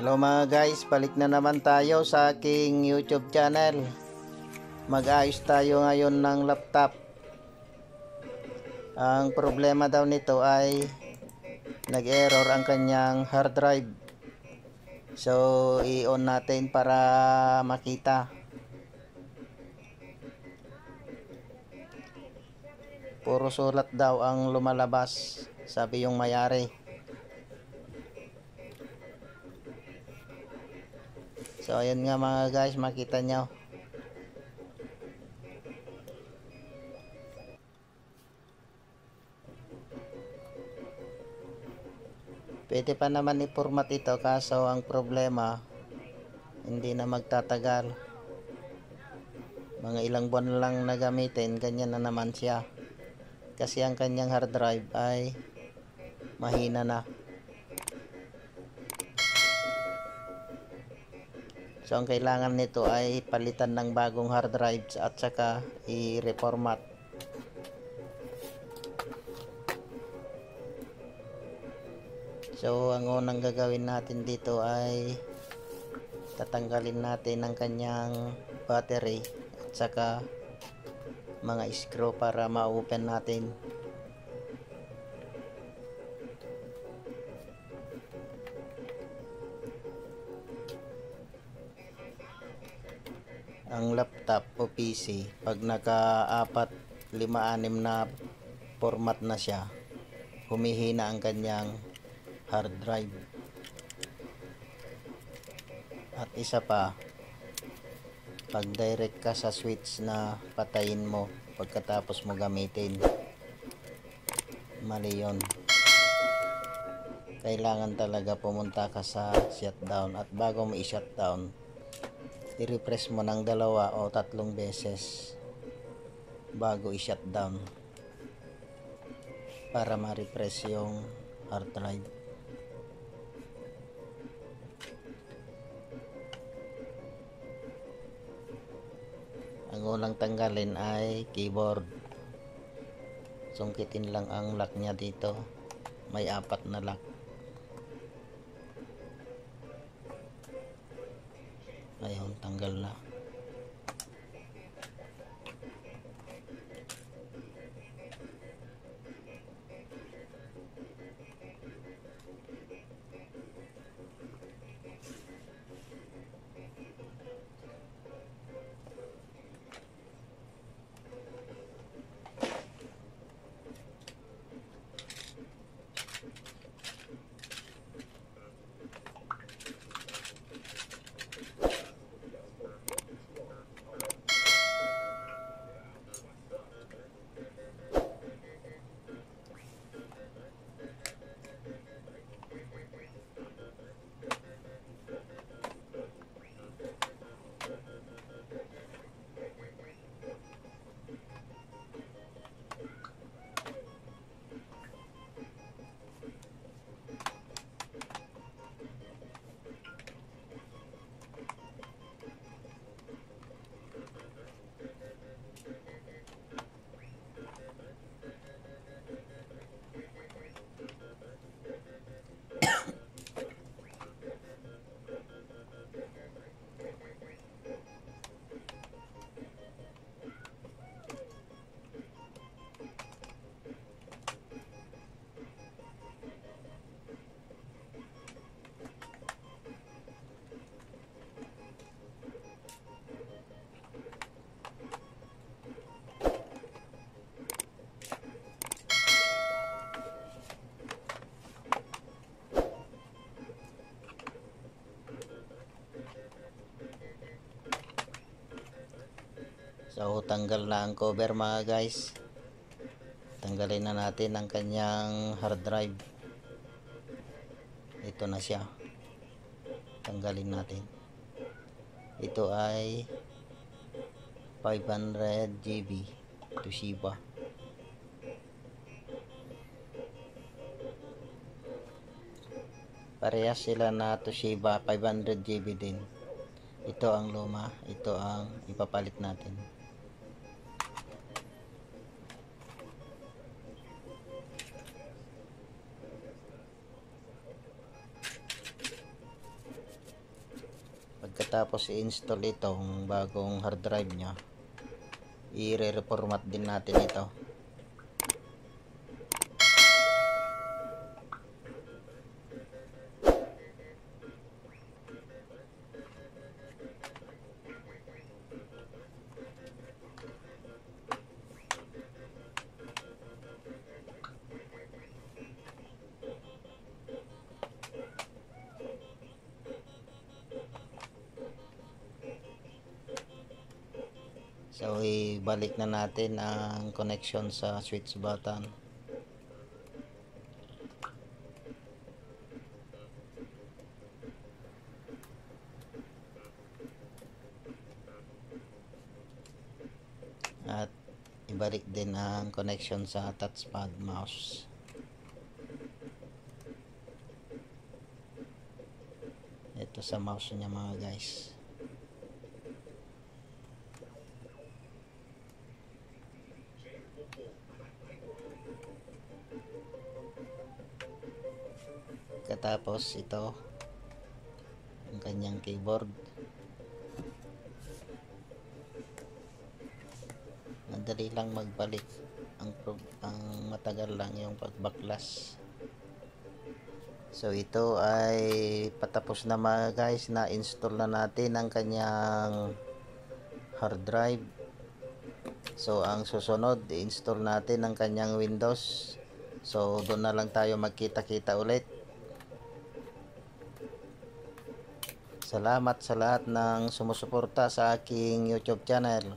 Hello mga guys, balik na naman tayo sa aking YouTube channel. Mag-ayos tayo ngayon ng laptop. Ang problema daw nito ay nag-error ang kanyang hard drive. So i-on natin para makita. Puro sulat daw ang lumalabas, sabi yung may-ari. So ayan nga mga guys, makita nyo. Pwede pa naman i-format ito, kaso ang problema hindi na magtatagal. Mga ilang buwan lang na gamitin, ganyan na naman siya. Kasi ang kanyang hard drive ay mahina na. So ang kailangan nito ay palitan ng bagong hard drive at saka i-reformat. So ang unang gagawin natin dito ay tatanggalin natin ang kanyang battery at saka mga screw para ma-open natin. Ang laptop o PC, pag naka-4, 5, 6 na format na siya, humihina ang kanyang hard drive. At isa pa, pag direct ka sa switch na patayin mo pagkatapos mo gamitin, mali yun. Kailangan talaga pumunta ka sa shutdown, at bago mo i-shutdown, i-refresh mo ng 2 o 3 beses bago i-shutdown para ma-refresh yung hard drive. Ang unang tanggalin ay keyboard. Sungkitin lang ang lock niya dito. May 4 na lock. Ayun, tanggal na. So tanggal na ang cover mga guys. Tanggalin na natin ang kanyang hard drive. Ito na siya. Tanggalin natin. Ito ay 500 GB Toshiba. Parehas sila na Toshiba, 500 GB din. Ito ang luma, ito ang ipapalit natin. pagkatapos i-install itong bagong hard drive nya, i-reformat din natin ito. So ibalik na natin ang connection sa switch button. At ibalik din ang connection sa touchpad mouse. Ito sa mouse niya mga guys. Katapos ito ang kanyang keyboard. Madali lang magbalik, ang matagal lang yung pagbaklas. So ito ay patapos na mga guys, na install na natin ang kanyang hard drive. So ang susunod, i-install natin ang kanyang Windows. So doon na lang tayo magkita-kita ulit. Salamat sa lahat ng sumusuporta sa aking YouTube channel.